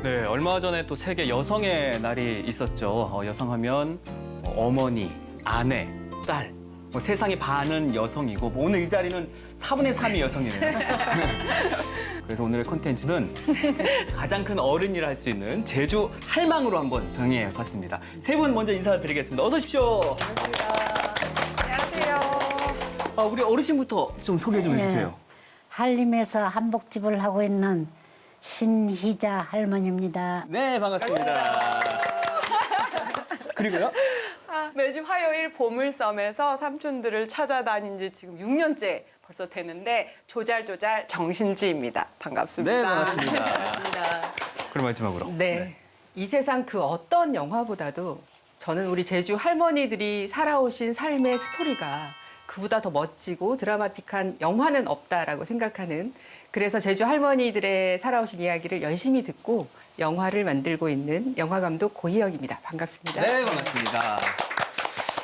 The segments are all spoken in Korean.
네, 얼마 전에 또 세계 여성의 날이 있었죠. 여성하면 어머니, 아내, 딸, 세상의 반은 여성이고 오늘 이 자리는 4분의 3이 여성이네요. 그래서 오늘의 콘텐츠는 가장 큰 어른이라 할 수 있는 제주 할망으로 한번 정해봤습니다. 세 분 먼저 인사드리겠습니다. 어서 오십시오. 안녕하세요. 우리 어르신부터 좀 소개 좀 해주세요. 한림에서 한복집을 하고 있는 신희자 할머니입니다. 네, 반갑습니다. 그리고요? 매주 화요일 보물섬에서 삼촌들을 찾아다닌 지 지금 6년째 벌써 되는데 조잘조잘 정신지입니다. 반갑습니다. 네, 반갑습니다. 반갑습니다. 그럼 마지막으로. 네. 이 세상 그 어떤 영화보다도 저는 우리 제주 할머니들이 살아오신 삶의 스토리가 그보다 더 멋지고 드라마틱한 영화는 없다라고 생각하는, 그래서 제주 할머니들의 살아오신 이야기를 열심히 듣고 영화를 만들고 있는 영화감독 고희영입니다. 반갑습니다. 네, 반갑습니다.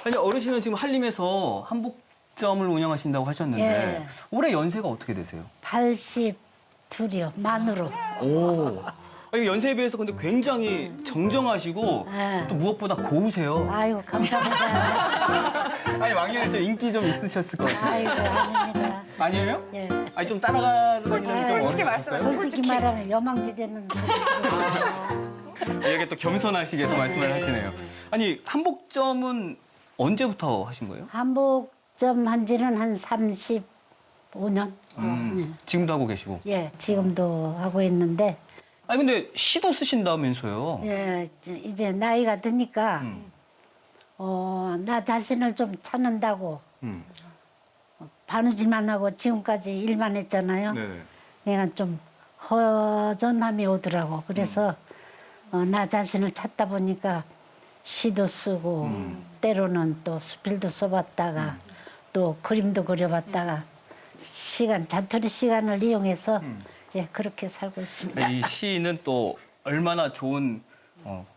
아니, 어르신은 지금 한림에서 한복점을 운영하신다고 하셨는데 예. 올해 연세가 어떻게 되세요? 82이요, 만으로. 오. 아니, 연세에 비해서 근데 굉장히 정정하시고 네. 또 무엇보다 고우세요. 아이고, 감사합니다. 아니, 왕년에 좀 인기 좀 있으셨을 것 같아요. 아이고, 아닙니다. 아니에요? 예. 아니, 좀 따라가는 솔직히 말씀하세요. 솔직히 말하면 여망지대는 이렇게 또 겸손하시게 또 말씀을 하시네요. 아니, 한복점은 언제부터 하신 거예요? 한복점 한 지는 한 35년? 지금도 하고 계시고. 예, 지금도 하고 있는데, 아니, 근데 시도 쓰신다면서요? 예, 이제 나이가 드니까, 나 자신을 좀 찾는다고 음. 바느질만 하고 지금까지 일만 했잖아요. 네네. 내가 좀 허전함이 오더라고. 그래서 나 자신을 찾다 보니까 시도 쓰고 때로는 또 수필도 써봤다가 또 그림도 그려봤다가 자투리 시간을 이용해서 예, 그렇게 살고 있습니다. 이 시는 또 얼마나 좋은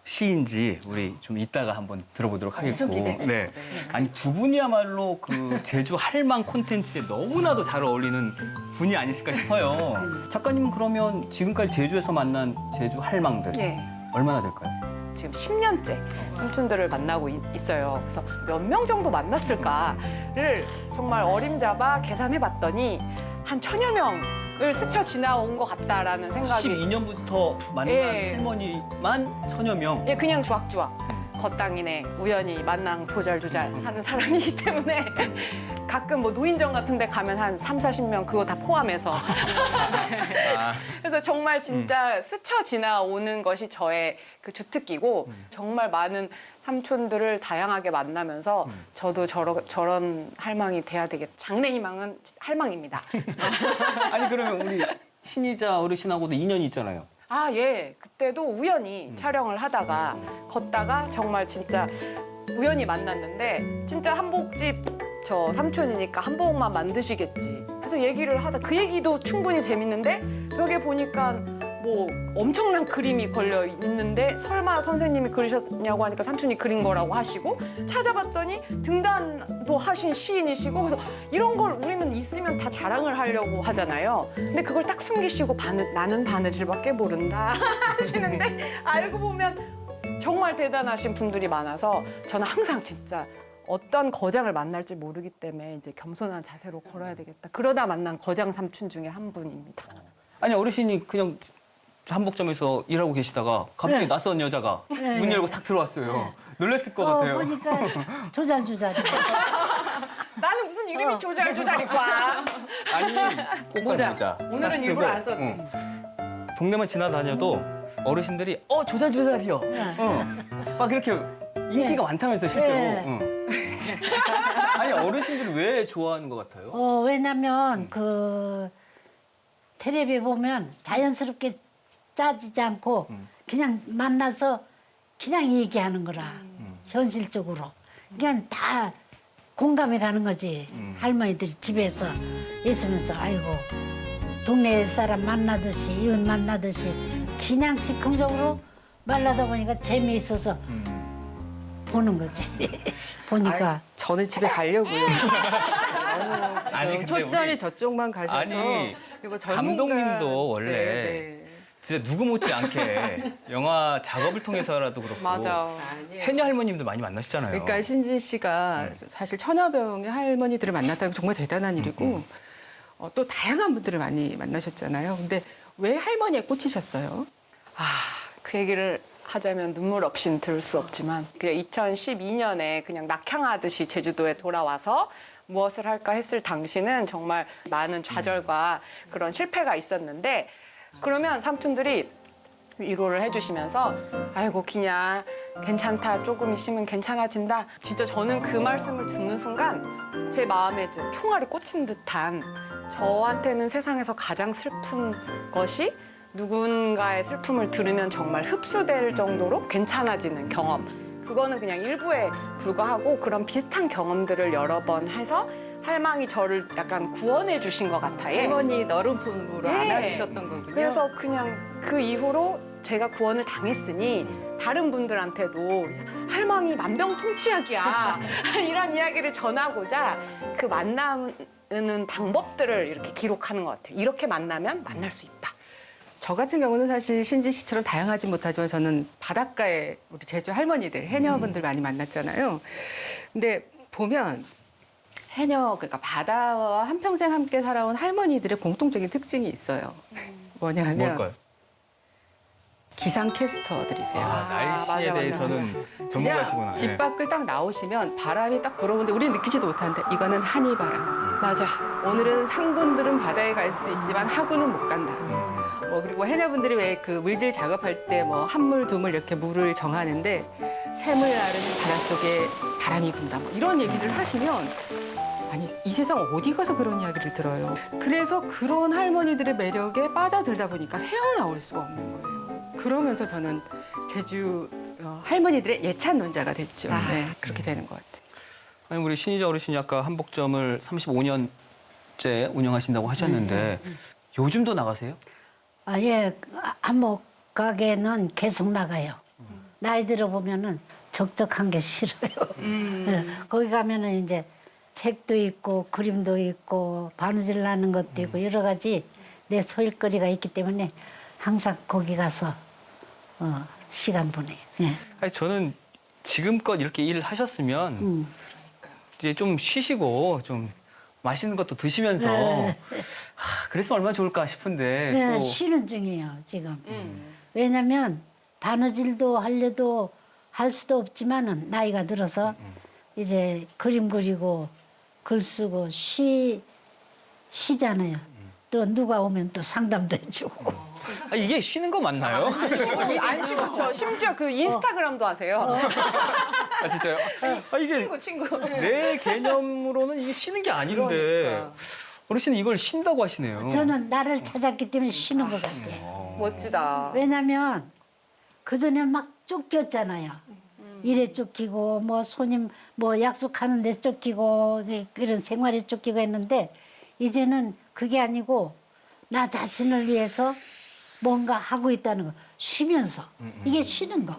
시인지 우리 좀 이따가 한번 들어보도록 하겠고. 엄청 기대돼요. 네. 아니, 두 분이야말로 그 제주 할망 콘텐츠에 너무나도 잘 어울리는 분이 아니실까 싶어요. 작가님은 그러면 지금까지 제주에서 만난 제주 할망들 예. 얼마나 될까요? 지금 10년째 삼촌들을 만나고 있어요. 그래서 몇 명 정도 만났을까를 정말 어림잡아 계산해봤더니 한 1000여 명을 스쳐 지나온 것 같다라는 생각이. 12년부터 만난 예. 할머니만 1000여 명. 예, 그냥 주악주악 겉당이네 우연히 만남 조잘조잘 하는 사람이기 때문에 가끔 뭐 노인정 같은 데 가면 한 30-40명 그거 다 포함해서 아, 그래서 정말 진짜 스쳐 지나오는 것이 저의 그 주특기고 정말 많은 삼촌들을 다양하게 만나면서 저도 저런 할망이 돼야 되겠다. 장래희망은 할망입니다. 아니, 그러면 우리 신희자 어르신하고도 인연이 있잖아요. 아, 예. 그때도 우연히 촬영을 하다가 걷다가 정말 진짜 우연히 만났는데 진짜 한복집 저 삼촌이니까 한복만 만드시겠지. 그래서 얘기를 하다 그 얘기도 충분히 재밌는데 벽에 보니까 뭐 엄청난 그림이 걸려 있는데 설마 선생님이 그리셨냐고 하니까 삼촌이 그린 거라고 하시고 찾아봤더니 등단도 하신 시인이시고 그래서 이런 걸 우리는 있으면 다 자랑을 하려고 하잖아요. 근데 그걸 딱 숨기시고 나는 바느질밖에 모른다 하시는데 알고 보면 정말 대단하신 분들이 많아서 저는 항상 진짜 어떤 거장을 만날지 모르기 때문에 이제 겸손한 자세로 걸어야 되겠다. 그러다 만난 거장 삼촌 중에 한 분입니다. 아니, 어르신이 그냥 한복점에서 일하고 계시다가 갑자기 네. 낯선 여자가 네. 문 열고 탁 들어왔어요. 놀랬을 것 같아요. 보니까 조잘조잘. 나는 무슨 이름이 조잘조잘이과. 아니, 꽃갈 모자. 오늘은 딱 일부러 쓰고, 안 썼네. 응. 동네만 지나다녀도 어르신들이 조잘조잘이요. 막 이렇게 인기가 많다면서 실제로. 네. 응. 아니, 어르신들이 왜 좋아하는 것 같아요? 왜냐면 그 텔레비 보면 자연스럽게 짜지지 않고 그냥 만나서 그냥 얘기하는 거라. 현실적으로. 그냥 다 공감이 가는 거지. 할머니들이 집에서 있으면서 아이고 동네 사람 만나듯이 이웃 만나듯이 그냥 즉흥적으로 말하다 보니까 재미있어서 보는 거지. 보니까. 저는 집에 가려고요. 아니, 지금 근데 초점이 우리- 저쪽만 가셔서. 아니, 그리고 감독님도 원래 네, 네. 진짜 누구 못지않게 영화 작업을 통해서라도 그렇고 맞아. 해녀 할머님도 많이 만나시잖아요. 그러니까 신지 씨가 사실 천여병의 할머니들을 만났다는 게 정말 대단한 일이고 또 다양한 분들을 많이 만나셨잖아요. 근데 왜 할머니에 꽂히셨어요? 그 얘기를 하자면 눈물 없이는 들을 수 없지만 2012년에 그냥 낙향하듯이 제주도에 돌아와서 무엇을 할까 했을 당시는 정말 많은 좌절과 그런 실패가 있었는데 그러면 삼촌들이 위로를 해주시면서 아이고 기냐 괜찮다 조금 있으면 괜찮아진다. 진짜 저는 그 말씀을 듣는 순간 제 마음에 이제 총알이 꽂힌 듯한 저한테는 세상에서 가장 슬픈 것이 누군가의 슬픔을 들으면 정말 흡수될 정도로 괜찮아지는 경험. 그거는 그냥 일부에 불과하고 그런 비슷한 경험들을 여러 번 해서 할망이 저를 약간 구원해 주신 것 같아요. 할머니 너른 품으로 네. 안아주셨던 거군요. 그래서 그냥 그 이후로 제가 구원을 당했으니 다른 분들한테도 할망이 만병통치약이야 이런 이야기를 전하고자 그 만나는 방법들을 이렇게 기록하는 것 같아요. 이렇게 만나면 만날 수 있다. 저 같은 경우는 사실 신지 씨처럼 다양하지 못하지만 저는 바닷가에 우리 제주 할머니들, 해녀분들 많이 만났잖아요. 근데 보면 해녀, 그러니까 바다와 한평생 함께 살아온 할머니들의 공통적인 특징이 있어요. 뭐냐면 뭘까요? 기상캐스터들이세요. 날씨에 맞아, 맞아. 대해서는 전문가시구나. 그냥 집 밖을 딱 나오시면 바람이 딱 불어오는데 우리는 느끼지도 못하는데 이거는 한이바람. 맞아. 오늘은 상군들은 바다에 갈 수 있지만 하구는 못 간다. 뭐 그리고 해녀분들이 왜 그 물질 작업할 때 뭐 한 물, 두 물 이렇게 물을 정하는데 샘을 나르는 바닷속에 바람이 분다. 뭐 이런 얘기를 하시면 아니 이 세상 어디 가서 그런 이야기를 들어요. 그래서 그런 할머니들의 매력에 빠져들다 보니까 헤어나올 수가 없는 거예요. 그러면서 저는 제주 할머니들의 예찬론자가 됐죠. 네, 그렇게 되는 것 같아요. 아니 우리 신희자 어르신이 아까 한복점을 35년째 운영하신다고 하셨는데 요즘도 나가세요? 예, 한복 가게는 계속 나가요. 나이 들어 보면은 적적한 게 싫어요. 예, 거기 가면은 이제 책도 있고 그림도 있고 바느질 나는 것도 있고 여러 가지 내 소일거리가 있기 때문에 항상 거기 가서 시간 보내요. 예. 아니 저는 지금껏 이렇게 일을 하셨으면 이제 좀 쉬시고 좀 맛있는 것도 드시면서 네. 그랬으면 얼마나 좋을까 싶은데 예, 또 쉬는 중이에요 지금. 왜냐면 바느질도 하려도 할 수도 없지만은 나이가 들어서 이제 그림 그리고 글 쓰고 쉬잖아요. 또 누가 오면 또 상담도 해주고. 아, 이게 쉬는 거 맞나요? 안 쉬고 저 심지어 그 인스타그램도 하세요. 아 진짜요? 아 이게 친구. 내 개념으로는 이게 쉬는 게 아닌데 그러니까. 어르신은 이걸 쉰다고 하시네요. 저는 나를 찾았기 때문에 쉬는 것 같아요. 멋지다. 왜냐면 그전에 막 쫓겼잖아요. 일에 쫓기고 뭐 손님 뭐 약속하는 데 쫓기고 그런 생활에 쫓기고 했는데 이제는 그게 아니고 나 자신을 위해서 뭔가 하고 있다는 거 쉬면서 이게 쉬는 거.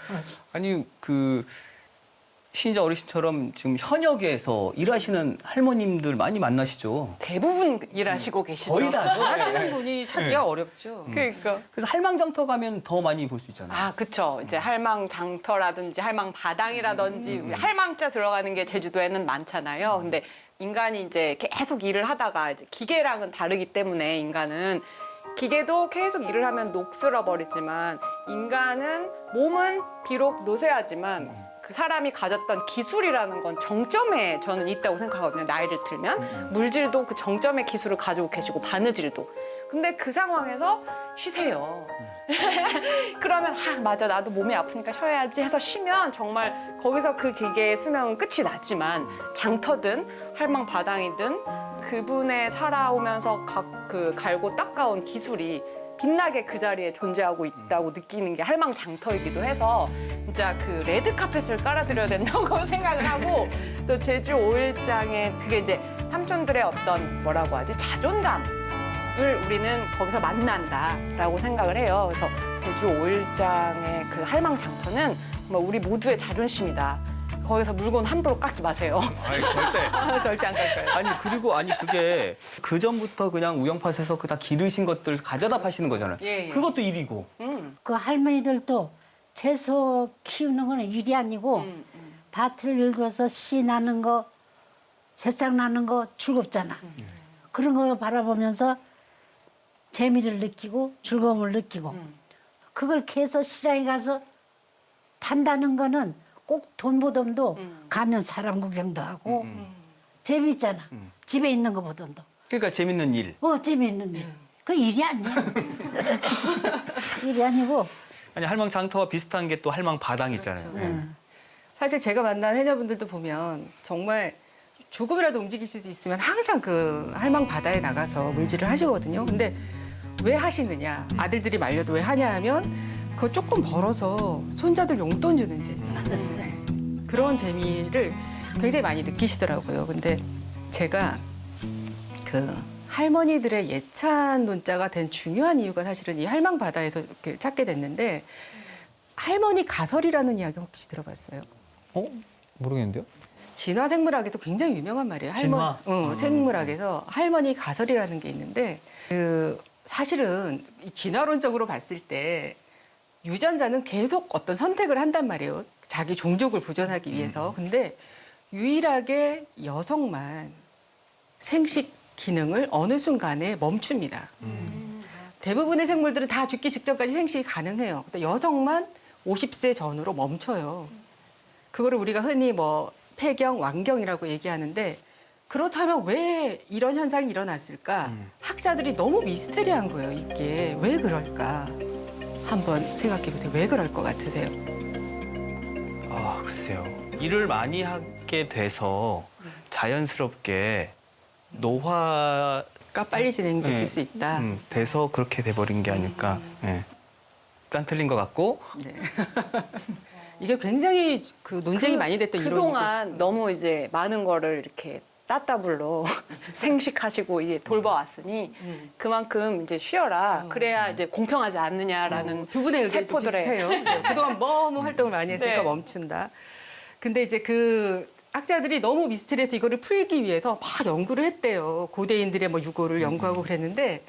그래서 아니 그 신희자 어르신처럼 지금 현역에서 일하시는 할머님들 많이 만나시죠? 대부분 일하시고 계시죠. 거의 다죠. 하시는 분이 찾기가 어렵죠. 그러니까. 그래서 할망장터 가면 더 많이 볼 수 있잖아요. 아, 그쵸. 이제 할망장터라든지 할망바당이라든지 할망자 들어가는 게 제주도에는 많잖아요. 근데 인간이 이제 계속 일을 하다가 이제 기계랑은 다르기 때문에 인간은 기계도 계속 일을 하면 녹슬어 버리지만 인간은 몸은 비록 노쇠하지만 그 사람이 가졌던 기술이라는 건 정점에 저는 있다고 생각하거든요. 나이를 들면 물질도 그 정점의 기술을 가지고 계시고 바느질도. 근데 그 상황에서 쉬세요. 그러면 맞아 나도 몸이 아프니까 쉬어야지 해서 쉬면 정말 거기서 그 기계의 수명은 끝이 났지만 장터든 할망바당이든 그분의 살아오면서 그 갈고 닦아온 기술이 빛나게 그 자리에 존재하고 있다고 느끼는 게 할망장터이기도 해서 진짜 그 레드카펫을 깔아드려야 된다고 생각을 하고 또 제주 5일장에 그게 이제 삼촌들의 어떤 뭐라고 하지 자존감을 우리는 거기서 만난다라고 생각을 해요. 그래서 제주 5일장의 그 할망장터는 뭐 우리 모두의 자존심이다. 거기서 물건 함부로 깎지 마세요. 아니, 절대. 절대 안 갈 거예요. 아니 그리고 그게 그 전부터 그냥 우영팥에서 그다 기르신 것들 가져다 파시는 거잖아요. 예, 예. 그것도 일이고. 그 할머니들도 채소 키우는 거는 일이 아니고 밭을 긁어서 씨 나는 거, 새싹 나는 거 즐겁잖아. 그런 걸 바라보면서 재미를 느끼고 즐거움을 느끼고 그걸 캐서 시장에 가서 판다는 거는 꼭 돈보담도 가면 사람 구경도 하고 재밌잖아. 집에 있는 거보담도. 그러니까 재밌는 일. 재미있는 일. 그 일이 아니야. 일이 아니고. 아니 할망 장터와 비슷한 게 또 할망 바당 있잖아요. 그렇죠. 예. 사실 제가 만난 해녀분들도 보면 정말 조금이라도 움직이실 수 있으면 항상 그 할망 바다에 나가서 물질을 하시거든요. 근데 왜 하시느냐? 아들들이 말려도 왜 하냐 하면 그거 조금 벌어서 손자들 용돈 주는 재미. 그런 재미를 굉장히 많이 느끼시더라고요. 근데 제가 그 할머니들의 예찬 논자가 된 중요한 이유가 사실은 이 할망 바다에서 이렇게 찾게 됐는데 할머니 가설이라는 이야기 혹시 들어봤어요? 모르겠는데요. 진화 생물학에도 굉장히 유명한 말이에요. 진화? 생물학에서 할머니 가설이라는 게 있는데 그 사실은 이 진화론적으로 봤을 때 유전자는 계속 어떤 선택을 한단 말이에요. 자기 종족을 보존하기 위해서. 근데 유일하게 여성만 생식 기능을 어느 순간에 멈춥니다. 대부분의 생물들은 다 죽기 직전까지 생식이 가능해요. 근데 여성만 50세 전후로 멈춰요. 그거를 우리가 흔히 뭐 폐경, 완경이라고 얘기하는데 그렇다면 왜 이런 현상이 일어났을까? 학자들이 너무 미스테리한 거예요. 이게 왜 그럴까? 한번 생각해 보세요. 왜 그럴 것 같으세요? 글쎄요. 일을 많이 하게 돼서 자연스럽게 노화가 빨리 진행됐을 네. 수 있다. 돼서 그렇게 돼버린 게 아닐까. 네. 일단 틀린 것 같고. 네. 이게 굉장히 그 논쟁이 많이 됐던 이론이고. 그동안 너무 이제 많은 거를 이렇게 따따블로 생식하시고 이제 돌봐왔으니 그만큼 이제 쉬어라. 그래야 이제 공평하지 않느냐라는 두 분의 의견이 좀 세포들의 비슷해요. 네, 그동안 너무 활동을 많이 했으니까 네. 멈춘다. 근데 이제 그 학자들이 너무 미스터리해서 이거를 풀기 위해서 막 연구를 했대요. 고대인들의 뭐 유고를 연구하고 그랬는데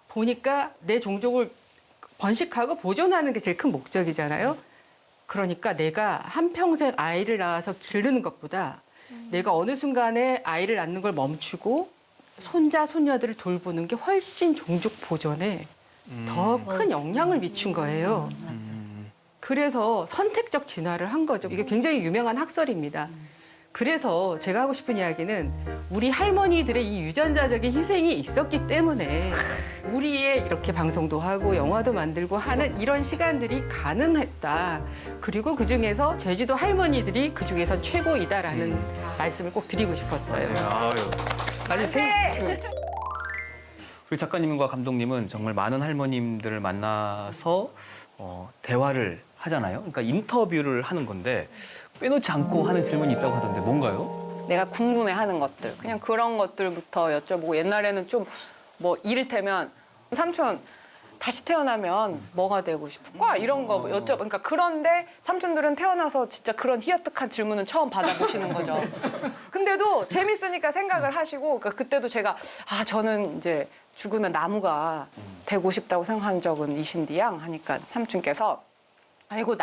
보니까 내 종족을 번식하고 보존하는 게 제일 큰 목적이잖아요. 그러니까 내가 한평생 아이를 낳아서 기르는 것보다 내가 어느 순간에 아이를 낳는 걸 멈추고 손자, 손녀들을 돌보는 게 훨씬 종족 보존에 더 큰 영향을 미친 거예요. 그래서 선택적 진화를 한 거죠. 이게 굉장히 유명한 학설입니다. 그래서 제가 하고 싶은 이야기는 우리 할머니들의 이 유전자적인 희생이 있었기 때문에 우리의 이렇게 방송도 하고 영화도 만들고 하는 이런 시간들이 가능했다. 그리고 그중에서 제주도 할머니들이 그중에서 최고이다라는 말씀을 꼭 드리고 싶었어요. 아유. 아니 우리 작가님과 감독님은 정말 많은 할머님들을 만나서 대화를 하잖아요. 그러니까 인터뷰를 하는 건데 빼놓지 않고 하는 질문이 있다고 하던데 뭔가요? 내가 궁금해하는 것들 그냥 그런 것들부터 여쭤보고 옛날에는 좀 뭐 이를테면 삼촌 다시 태어나면 뭐가 되고 싶을까 이런 거 여쭤 그러니까 그런데 삼촌들은 태어나서 진짜 그런 희어뜩한 질문은 처음 받아보시는 거죠. 근데도 재밌으니까 생각을 하시고 그러니까 그때도 제가 저는 이제 죽으면 나무가 되고 싶다고 생각한 적은 이신디양 하니까 삼촌께서 아이고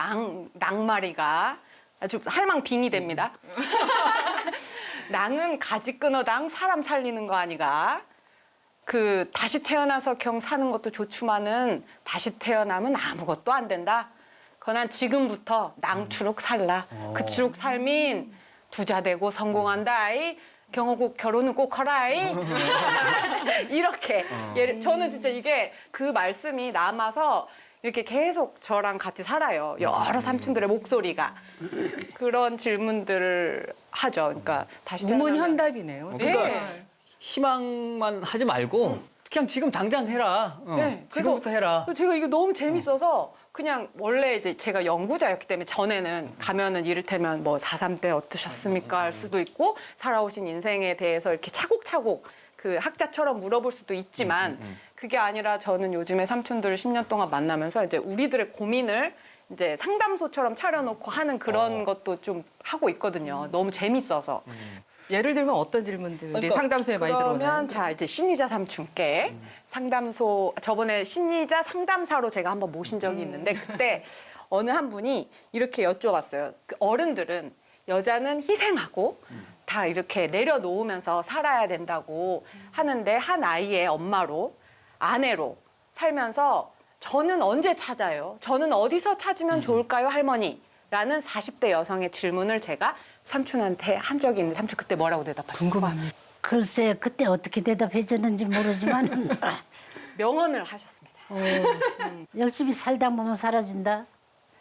낭마리가 아주 할망 빙이 됩니다. 낭은 가지 끊어당 사람 살리는 거 아니가. 그 다시 태어나서 경 사는 것도 좋지만은 다시 태어나면 아무것도 안 된다. 그난 지금부터 낭추룩 살라. 그 추룩 살민 부자 되고 성공한다이. 경호국 결혼은 꼭 하라이. 이렇게 저는 진짜 이게 그 말씀이 남아서 이렇게 계속 저랑 같이 살아요. 여러 삼촌들의 목소리가. 그런 질문들을 하죠. 그러니까 다시 태어나면. 우문현답이네요. 그러니까 네. 희망만 하지 말고 그냥 지금 당장 해라. 네, 그래서 지금부터 해라. 제가 이거 너무 재밌어서 그냥 원래 이제 제가 연구자였기 때문에 전에는 가면은 이를테면 뭐 4.3 때 어떠셨습니까 할 수도 있고 살아오신 인생에 대해서 이렇게 차곡차곡 그 학자처럼 물어볼 수도 있지만 그게 아니라 저는 요즘에 삼촌들을 10년 동안 만나면서 이제 우리들의 고민을 이제 상담소처럼 차려놓고 하는 그런 것도 좀 하고 있거든요. 너무 재밌어서. 예를 들면 어떤 질문들이 그러니까 상담소에 많이 들어오나요? 그러면 자 이제 신의자 삼촌께 상담소 저번에 신의자 상담사로 제가 한번 모신 적이 있는데 그때 어느 한 분이 이렇게 여쭤봤어요. 그 어른들은 여자는 희생하고 다 이렇게 내려놓으면서 살아야 된다고 하는데 한 아이의 엄마로 아내로 살면서 저는 언제 찾아요? 저는 어디서 찾으면 좋을까요, 할머니? 라는 40대 여성의 질문을 제가 삼촌한테 한 적이 있는데 삼촌 그때 뭐라고 대답하셨어요? 궁금합니다. 글쎄 그때 어떻게 대답해 줬는지 모르지만 명언을 하셨습니다. 열심히 살다 보면 사라진다.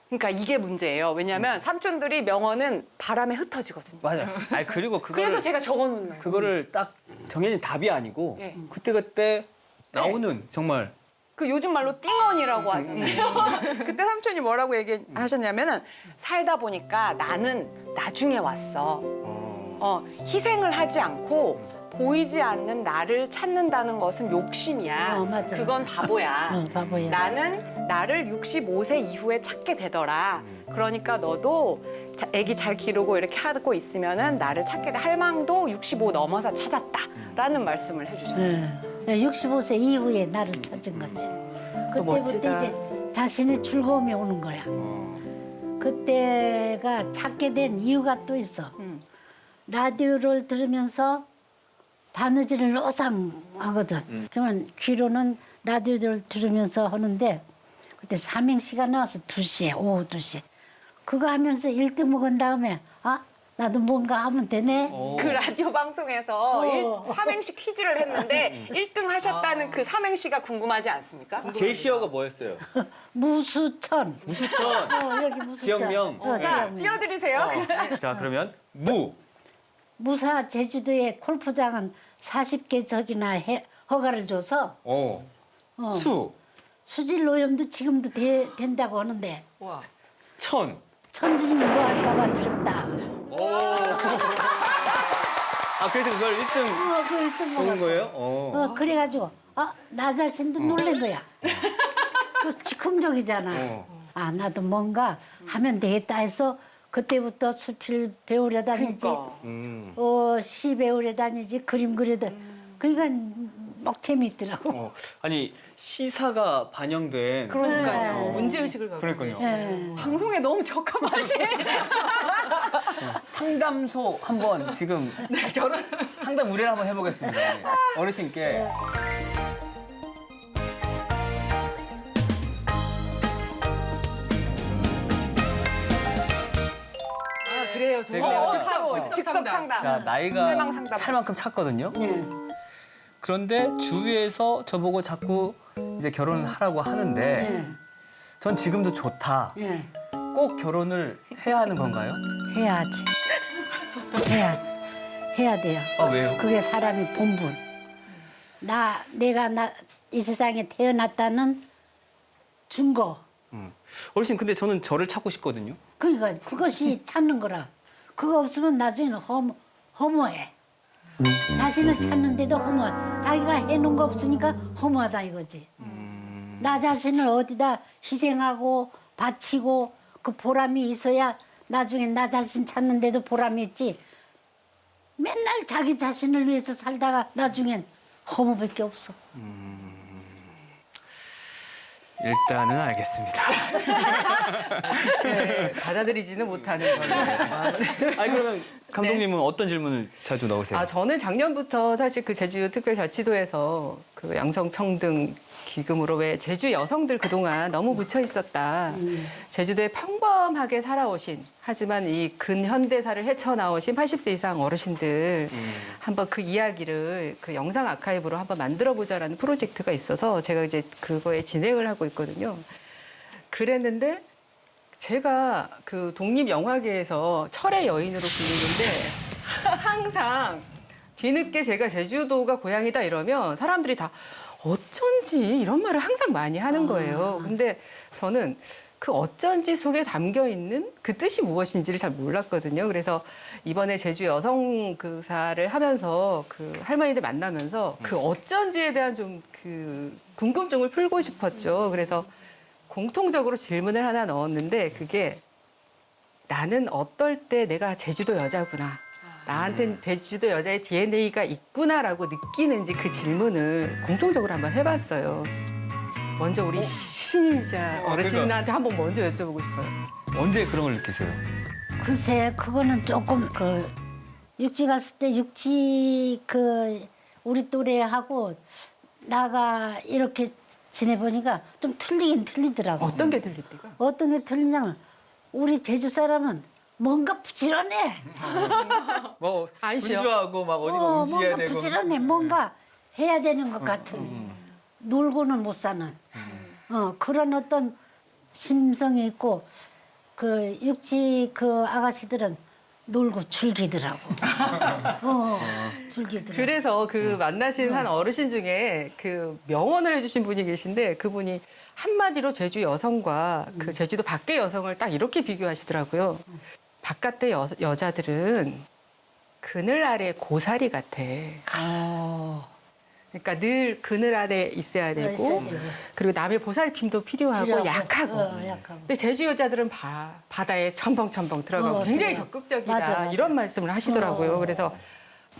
그러니까 이게 문제예요. 왜냐하면 삼촌들이 명언은 바람에 흩어지거든요. 맞아요. 아니 그리고 그걸 그래서 제가 적어놓는 거예요. 그거를 딱 정해진 답이 아니고 예. 그때 나오는 정말 그 요즘 말로 띵언이라고 하잖아요. 그때 삼촌이 뭐라고 얘기하셨냐면은 살다 보니까 나는 나중에 왔어. 희생을 하지 않고 보이지 않는 나를 찾는다는 것은 욕심이야. 맞아. 그건 바보야. 바보야. 나는 나를 65세 이후에 찾게 되더라. 그러니까 너도 아기 잘 기르고 이렇게 하고 있으면은 나를 찾게 돼. 할망도 65 넘어서 찾았다라는 말씀을 해주셨어요. 65세 이후에 나를 찾은 거지. 또 멋지다. 그때부터 이제 자신의 즐거움이 오는 거야. 그때가 찾게 된 이유가 또 있어. 라디오를 들으면서 바느질을 노상하거든. 그러면 귀로는 라디오를 들으면서 하는데 그때 삼행시가 나와서 2시에 오후 2시에 그거 하면서 1등 먹은 다음에 나도 뭔가 하면 되네. 그 라디오 방송에서 삼행시 퀴즈를 했는데 1등 하셨다는 그 삼행시가 궁금하지 않습니까? 제시어가 뭐였어요? 무수천. 무수천. 여기 무수천. 지역명. 자, 지역명. 띄워드리세요. 자 그러면 무사 제주도의 골프장은 40개석이나 허가를 줘서 수, 수질 오염도 지금도 된다고 하는데 와. 천. 천주님도 할까봐 두렵다. 그래서 그걸 1등 그 1등 먹은 먹었어. 거예요? 그래가지고 나 자신도 놀란 거야. 그 즉흥적이잖아. 나도 뭔가 하면 되겠다 해서 그때부터 수필 배우려 다니지. 그러니까. 시 배우려 다니지. 그림 그려다. 그러니까 막 재미있더라고. 아니 시사가 반영된 그러니까요. 문제의식을 갖고 그러니까요. 예. 방송에 너무 적합하시. 상담소 한번 지금 상담 의뢰를 한번 해보겠습니다. 어르신께. 그래요. 좋네요. 즉석 상담. 자 나이가 할망 상담. 찰 만큼 찼거든요. 네. 그런데 주위에서 저보고 자꾸 이제 결혼을 하라고 하는데 네. 전 지금도 좋다. 네. 꼭 결혼을 해야 하는 건가요? 해야지. 해야 돼요. 왜요? 그게 사람의 본분. 내가 이 세상에 태어났다는 증거. 어르신 근데 저는 저를 찾고 싶거든요. 그러니까 그것이 찾는 거라. 그거 없으면 나중에는 허무해. 자신을 찾는데도 허무해. 자기가 해놓은 거 없으니까 허무하다 이거지. 나 자신을 어디다 희생하고 바치고 그 보람이 있어야 나중에 나 자신 찾는데도 보람이 있지. 맨날 자기 자신을 위해서 살다가 나중엔 허무밖에 없어. 일단은 알겠습니다. 네, 받아들이지는 못하는 거예요. 아니 그러면 감독님은 어떤 질문을 자주 넣으세요? 저는 작년부터 사실 그 제주특별자치도에서 그 양성평등 기금으로 왜 제주 여성들 그동안 너무 묻혀 있었다. 제주도에 평범하게 살아오신 하지만 이 근현대사를 헤쳐나오신 80세 이상 어르신들 한번 그 이야기를 그 영상 아카이브로 한번 만들어 보자라는 프로젝트가 있어서 제가 이제 그거에 진행을 하고 있거든요. 그랬는데 제가 그 독립영화계에서 철의 여인으로 불리는데 항상 뒤늦게 제가 제주도가 고향이다 이러면 사람들이 다 어쩐지 이런 말을 항상 많이 하는 거예요. 근데 저는 그 어쩐지 속에 담겨 있는 그 뜻이 무엇인지를 잘 몰랐거든요. 그래서 이번에 제주 여성 그사를 하면서 그 할머니들 만나면서 그 어쩐지에 대한 좀 그 궁금증을 풀고 싶었죠. 그래서 공통적으로 질문을 하나 넣었는데 그게 나는 어떨 때 내가 제주도 여자구나. 나한테는 제주도 여자의 DNA가 있구나라고 느끼는지 그 질문을 공통적으로 한번 해봤어요. 먼저 우리 신이자 어르신한테 한번 먼저 여쭤보고 싶어요. 언제 그런 걸 느끼세요? 글쎄, 그거는 조금 육지 갔을 때 육지 우리 또래하고 나가 이렇게 지내보니까 좀 틀리긴 틀리더라고. 어떤 게 들릴 때가? 어떤 게 틀리냐면 우리 제주 사람은 뭔가 부지런해. 뭐 안 쉬어. 분주하고 막 어디 가 움직여야 뭔가 되고. 부지런해. 뭔가 해야 되는 것 같은. 놀고는 못 사는. 그런 어떤 심성이 있고 육지 아가씨들은 놀고 즐기더라고. 즐기더라고. 그래서 그 만나신 한 어르신 중에 그 명언을 해주신 분이 계신데 그분이 한마디로 제주 여성과 그 제주도 밖의 여성을 딱 이렇게 비교하시더라고요. 바깥의 여자들은 그늘 아래 고사리 같아. 그러니까 늘 그늘 아래 있어야 되고 그리고 남의 보살핌도 필요하고 약하고. 약하고. 근데 제주 여자들은 바다에 첨벙첨벙 들어가고 굉장히 들어가. 적극적이다 맞아. 이런 말씀을 하시더라고요. 그래서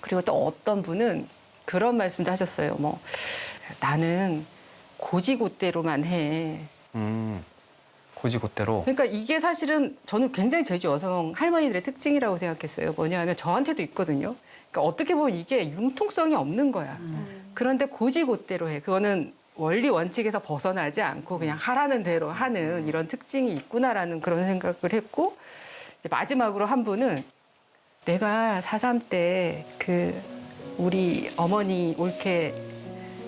그리고 또 어떤 분은 그런 말씀도 하셨어요. 뭐 나는 고지고대로만 해. 고지고대로. 그러니까 이게 사실은 저는 굉장히 제주 여성 할머니들의 특징이라고 생각했어요. 뭐냐면 저한테도 있거든요. 그러니까 어떻게 보면 이게 융통성이 없는 거야. 그런데 고지고대로 해. 그거는 원리 원칙에서 벗어나지 않고 그냥 하라는 대로 하는 이런 특징이 있구나라는 그런 생각을 했고 이제 마지막으로 한 분은 내가 4.3 때 우리 어머니 올케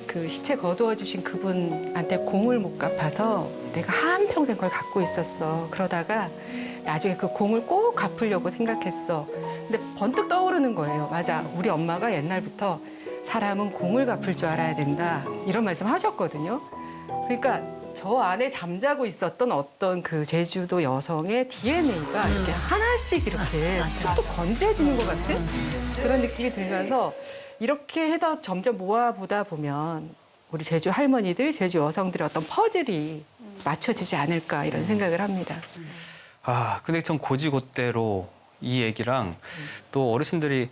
그 시체 거두어 주신 그분한테 공을 못 갚아서 내가 한평생 그걸 갖고 있었어. 그러다가 나중에 그 공을 꼭 갚으려고 생각했어. 근데 번뜩 떠오르는 거예요. 맞아. 우리 엄마가 옛날부터 사람은 공을 갚을 줄 알아야 된다. 이런 말씀 하셨거든요. 그러니까 저 안에 잠자고 있었던 어떤 그 제주도 여성의 DNA가 이렇게 하나씩 이렇게 툭툭 건드려지는 것 같은 그런 느낌이 들면서 이렇게 해서 점점 모아보다 보면 우리 제주 할머니들, 제주 여성들의 어떤 퍼즐이 맞춰지지 않을까 이런 생각을 합니다. 아, 근데 전 고지고대로 이 얘기랑 또 어르신들이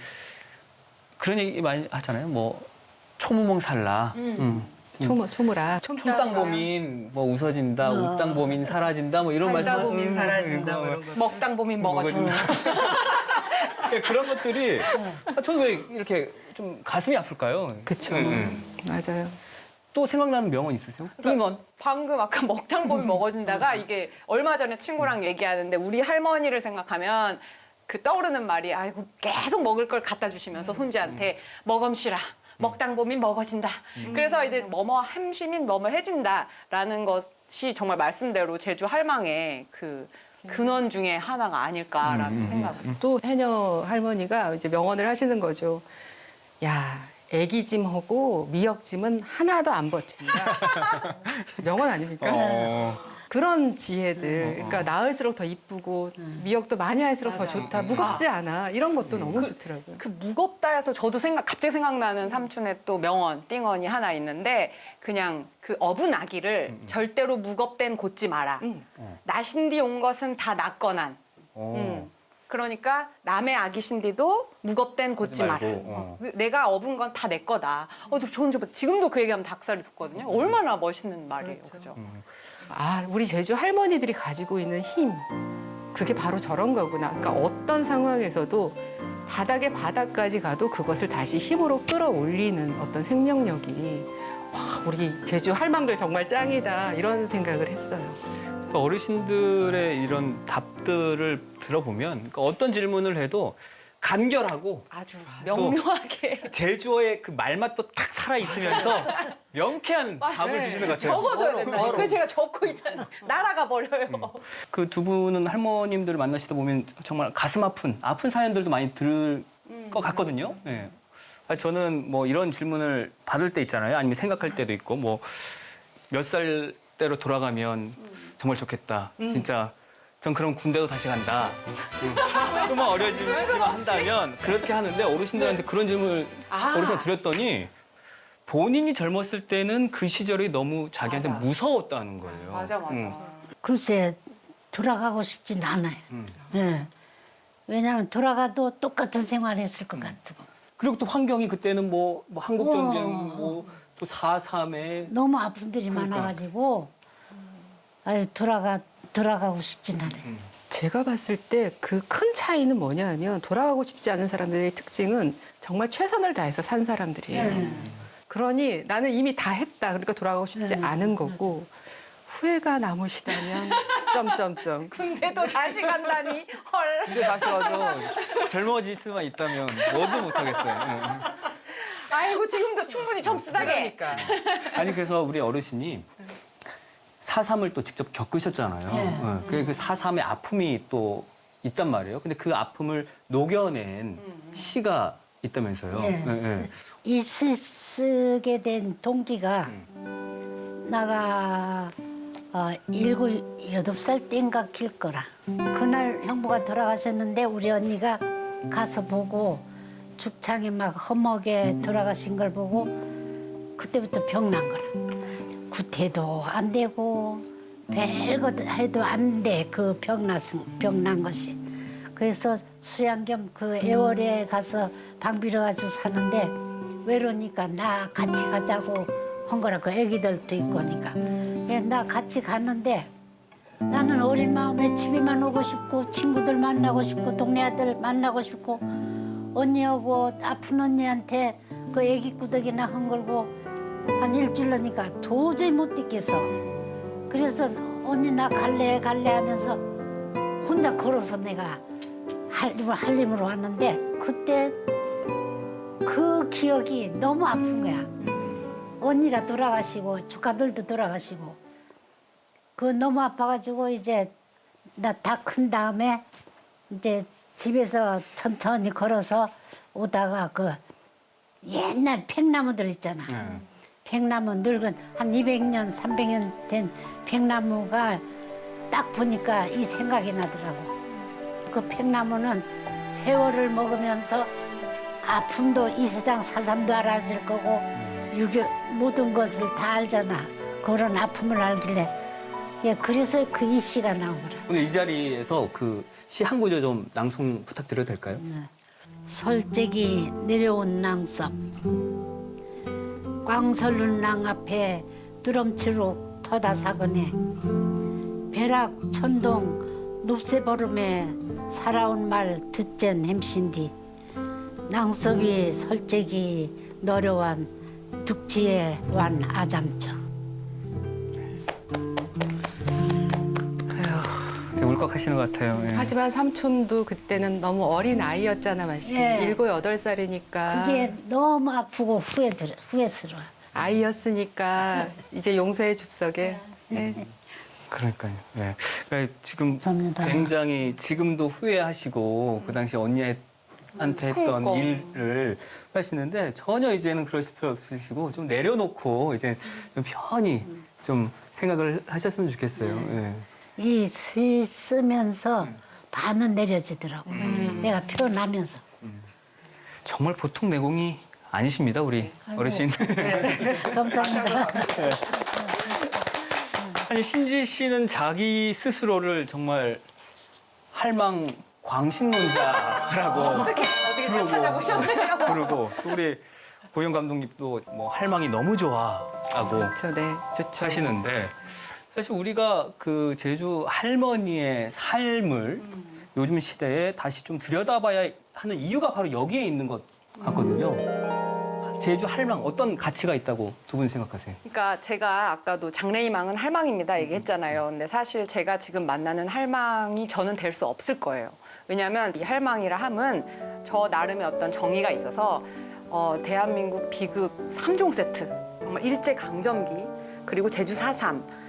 그런 얘기 많이 하잖아요. 뭐 초무멍살라. 초무라. 춤땅보민 뭐 웃어진다, 웃땅보민 사라진다, 뭐 이런 말씀. 달다보민 사라진다, 뭐 이런 거. 먹당보민 먹어진다. 네, 그런 것들이 저는 왜 이렇게 좀 가슴이 아플까요? 그쵸. 맞아요. 또 생각나는 명언 있으세요? 띵언. 방금 아까 먹당보민 먹어진다가 이게 얼마 전에 친구랑 얘기하는데 우리 할머니를 생각하면 그 떠오르는 말이 아이고 계속 먹을 걸 갖다 주시면서 손지한테 먹음시라. 먹당보민 먹어진다. 그래서 이제 뭐뭐 함시민 뭐뭐 해진다라는 것이 정말 말씀대로 제주 할망의 그 근원 중에 하나가 아닐까라는 생각을. 또 해녀 할머니가 이제 명언을 하시는 거죠. 야, 애기짐하고 미역짐은 하나도 안 버틴다. 명언 아닙니까? 그런 지혜들. 그러니까 낳을수록 더 이쁘고 미역도 많이 할수록 더 좋다. 무겁지 않아. 이런 것도 너무 좋더라고요. 그 무겁다 해서 저도 갑자기 생각나는 삼촌의 또 명언, 띵언이 하나 있는데 그냥 그 어분 아기를 절대로 무겁댄 god지 마라. 나신 뒤 온 것은 다 낫거난. 그러니까 남의 아기신디도 무겁댄 god지 마라. 내가 업은 건 다 내 거다. 저는 지금도 그 얘기하면 닭살이 돋거든요. 얼마나 멋있는 말이에요. 그죠? 아, 우리 제주 할머니들이 가지고 있는 힘. 그게 바로 저런 거구나. 그러니까 어떤 상황에서도 바닥에 바닥까지 가도 그것을 다시 힘으로 끌어올리는 어떤 생명력이 와, 우리 제주 할망들 정말 짱이다. 이런 생각을 했어요. 어르신들의 이런 답들을 들어보면 그러니까 어떤 질문을 해도 간결하고 아주 명료하게. 제주어의 그 말맛도 탁 살아있으면서 명쾌한 답을 주시는 것 같아요. 적어둬야 된다. 그래서 제가 적고 있잖아요. 날아가 버려요. 그 두 분은 할머님들을 만나시다 보면 정말 가슴 아픈 사연들도 많이 들을 것 같거든요. 네. 저는 뭐 이런 질문을 받을 때 있잖아요. 아니면 생각할 때도 있고 뭐 몇 살 때로 돌아가면 정말 좋겠다. 진짜 전 그럼 군대도 다시 간다. 좀만 어려지기만 한다면 그렇게 하는데 어르신들한테 그런 질문을 어르신한테 드렸더니 본인이 젊었을 때는 그 시절이 너무 자기한테 맞아. 무서웠다는 거예요. 맞아. 글쎄 돌아가고 싶진 않아요. 예. 왜냐하면 돌아가도 똑같은 생활했을 것 같고 그리고 또 환경이 그때는 뭐 한국 전쟁, 우와. 뭐 또 4.3에 너무 아픈 들이 그러니까. 많아가지고 아유 돌아가고 싶진 않아요. 제가 봤을 때 그 큰 차이는 뭐냐 하면 돌아가고 싶지 않은 사람들의 특징은 정말 최선을 다해서 산 사람들이에요. 네. 그러니 나는 이미 다 했다. 그러니까 돌아가고 싶지 네. 않은 거고 후회가 남으시다면 점점점. 근데도 다시 간다니 헐. 근데 다시 와서 젊어질 수만 있다면 뭐도 못하겠어요. 아이고 지금도 충분히 젊수다게. 그러니까. 아니 그래서 우리 어르신이 4.3을 또 직접 겪으셨잖아요. 그 4.3의 아픔이 또 있단 말이에요. 근데 그 아픔을 녹여낸 시가 있다면서요. 예. 이 시 쓰게 된 동기가 나가 7, 8살 땐가 길 거라. 그날 형부가 돌아가셨는데 우리 언니가 가서 보고 죽창에 막 험하게 돌아가신 걸 보고 그때부터 병난 거라. 구태도 안 되고 별거 해도 안 돼. 그 병난 것이. 그래서 수양 겸 그 애월에 가서 방 빌어가지고 사는데 외로우니까 나 같이 가자고 한 거라. 그 애기들도 있고 하니까. 나 같이 갔는데 나는 어린 마음에 집에만 오고 싶고 친구들 만나고 싶고 동네 아들 만나고 싶고 언니하고 아픈 언니한테 그 애기 구덕이나 헝걸고 한 일주일 하니까 도저히 못 있겠어. 그래서 언니 나 갈래 하면서 혼자 걸어서 내가 한림으로 왔는데 그때 그 기억이 너무 아픈 거야. 언니가 돌아가시고 조카들도 돌아가시고 그거 너무 아파가지고 이제 나 다 큰 다음에 이제 집에서 천천히 걸어서 오다가 그 옛날 팽나무들 있잖아. 팽나무 늙은 한 200년, 300년 된 팽나무가 딱 보니까 이 생각이 나더라고. 그 팽나무는 세월을 먹으면서 아픔도 이 세상 사삼도 알아줄 거고 모든 것을 다 알잖아. 그런 아픔을 알길래 그래서 그 이 시가 나온 거라. 오늘 이 자리에서 그 시 한 구절 좀 낭송 부탁드려도 될까요? 솔직히 내려온 낭섭 꽝설른 낭 앞에 두럼치로 터다사거네 벼락 천동 눕새버름에 살아온 말 듣젠 햄신디 낭섭이 솔직히 너려완 둑지에 완 아잠처. 울컥하시는 것 같아요. 예. 하지만 삼촌도 그때는 너무 어린 아이였잖아, 마씨. 예. 7, 8살이니까. 그게 너무 아프고 후회스러워. 아이였으니까 이제 용서의 줍석에. 예. 그러니까요. 예. 그러니까 지금 감사합니다. 굉장히 지금도 후회하시고 그 당시 언니한테 했던 그러니까. 일을 하시는데 전혀 이제는 그러실 필요 없으시고 좀 내려놓고 이제 좀 편히 좀 생각을 하셨으면 좋겠어요. 예. 이 시 쓰면서 반은 내려지더라고. 내가 표현하면서. 정말 보통 내공이 아니십니다, 우리 어르신. 감사합니다. 아니 신지 씨는 자기 스스로를 정말 할망 광신론자라고 어떻게 다 찾아보셨네요. 부르고 또 우리 고영 감독님도 뭐 할망이 너무 좋아하고 그렇죠, 네. 좋죠. 하시는데 사실 우리가 그 제주 할머니의 삶을 요즘 시대에 다시 좀 들여다봐야 하는 이유가 바로 여기에 있는 것 같거든요. 제주 할망 어떤 가치가 있다고 두 분 생각하세요? 그러니까 제가 아까도 장래희망은 할망입니다 얘기했잖아요. 근데 사실 제가 지금 만나는 할망이 저는 될 수 없을 거예요. 왜냐하면 이 할망이라 함은 저 나름의 어떤 정의가 있어서 대한민국 비극 3종 세트, 정말 일제 강점기, 그리고 제주 4.3,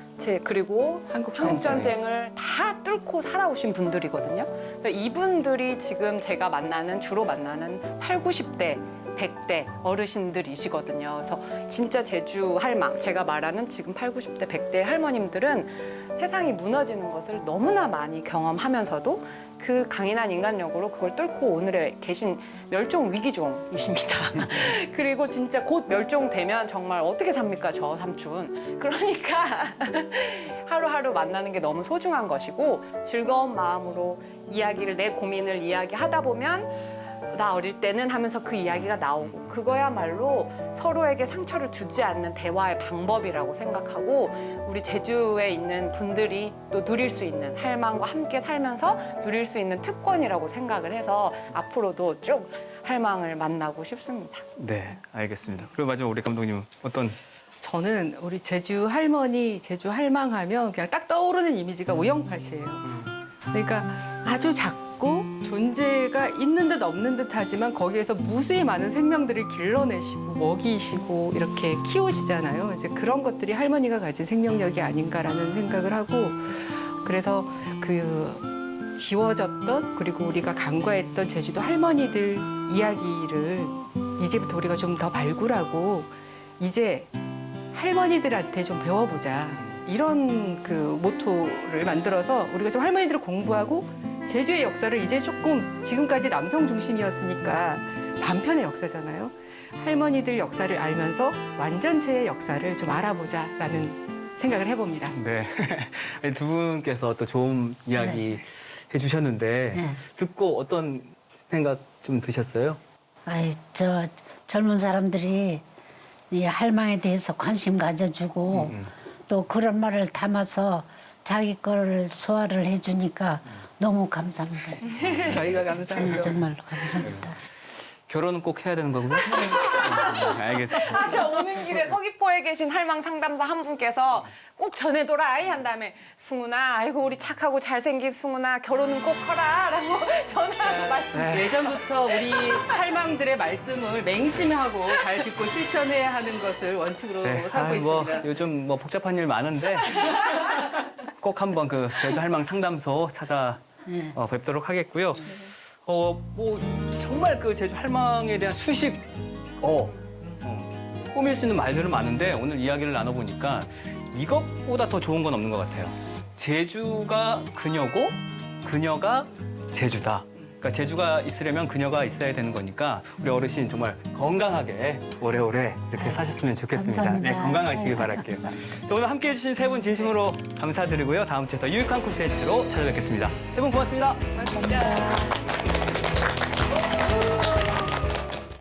그리고 한국 한국전쟁을 다 뚫고 살아오신 분들이거든요. 그러니까 이분들이 지금 제가 주로 만나는 8, 90대, 100대 어르신들이시거든요. 그래서 진짜 제주 할망, 제가 말하는 지금 8, 90대, 100대 할머님들은 세상이 무너지는 것을 너무나 많이 경험하면서도 그 강인한 인간력으로 그걸 뚫고 오늘에 계신 멸종 위기종이십니다. 그리고 진짜 곧 멸종되면 정말 어떻게 삽니까, 저 삼촌. 그러니까 하루하루 만나는 게 너무 소중한 것이고 즐거운 마음으로 이야기를, 내 고민을 이야기하다 보면 나 어릴 때는 하면서 그 이야기가 나오고 그거야말로 서로에게 상처를 주지 않는 대화의 방법이라고 생각하고 우리 제주에 있는 분들이 또 누릴 수 있는 할망과 함께 살면서 누릴 수 있는 특권이라고 생각을 해서 앞으로도 쭉 할망을 만나고 싶습니다. 네, 알겠습니다. 그리고 마지막 우리 감독님은 어떤? 저는 우리 제주 할머니, 제주 할망하면 그냥 딱 떠오르는 이미지가 우영팥이에요. 그러니까 아주 작고 존재가 있는 듯 없는 듯 하지만 거기에서 무수히 많은 생명들을 길러내시고 먹이시고 이렇게 키우시잖아요. 이제 그런 것들이 할머니가 가진 생명력이 아닌가라는 생각을 하고 그래서 그 지워졌던 그리고 우리가 간과했던 제주도 할머니들 이야기를 이제부터 우리가 좀 더 발굴하고 이제 할머니들한테 좀 배워보자. 이런 그 모토를 만들어서 우리가 좀 할머니들을 공부하고 제주의 역사를 이제 조금 지금까지 남성 중심이었으니까 반편의 역사잖아요. 할머니들 역사를 알면서 완전체의 역사를 좀 알아보자라는 생각을 해봅니다. 네. 아니, 두 분께서 또 좋은 이야기 해주셨는데 네. 듣고 어떤 생각 좀 드셨어요? 아이, 저 젊은 사람들이 이 할망에 대해서 관심 가져주고 또 그런 말을 담아서 자기 거를 소화를 해주니까 너무 감사합니다. 저희가 감사하죠. 정말로 감사합니다. 결혼은 꼭 해야 되는 거고요? 알겠습니다. 아, 저 오는 길에 서귀포에 계신 할망 상담사 한 분께서 꼭 전해둬라 아이 한 다음에 승훈아, 아이고 우리 착하고 잘생긴 승훈아 결혼은 꼭 하라 라고 전화하고 말씀. 예전부터 우리 할망들의 말씀을 맹심하고 잘 듣고 실천해야 하는 것을 원칙으로 삼고 있습니다. 요즘 뭐 복잡한 일 많은데 꼭 한번 그 제주 할망 상담소 찾아 뵙도록 하겠고요. 뭐 정말 그 제주 할망에 대한 수식 꾸밀 수 있는 말들은 많은데 오늘 이야기를 나눠보니까 이것보다 더 좋은 건 없는 것 같아요. 제주가 그녀고 그녀가 제주다. 그러니까 제주가 있으려면 그녀가 있어야 되는 거니까 우리 어르신 정말 건강하게 오래오래 이렇게 사셨으면 좋겠습니다. 감사합니다. 네, 건강하시길 바랄게요. 감사합니다. 자, 오늘 함께해 주신 세 분 진심으로 감사드리고요. 다음 주에 더 유익한 콘텐츠로 찾아뵙겠습니다. 세 분 고맙습니다. 고맙습니다.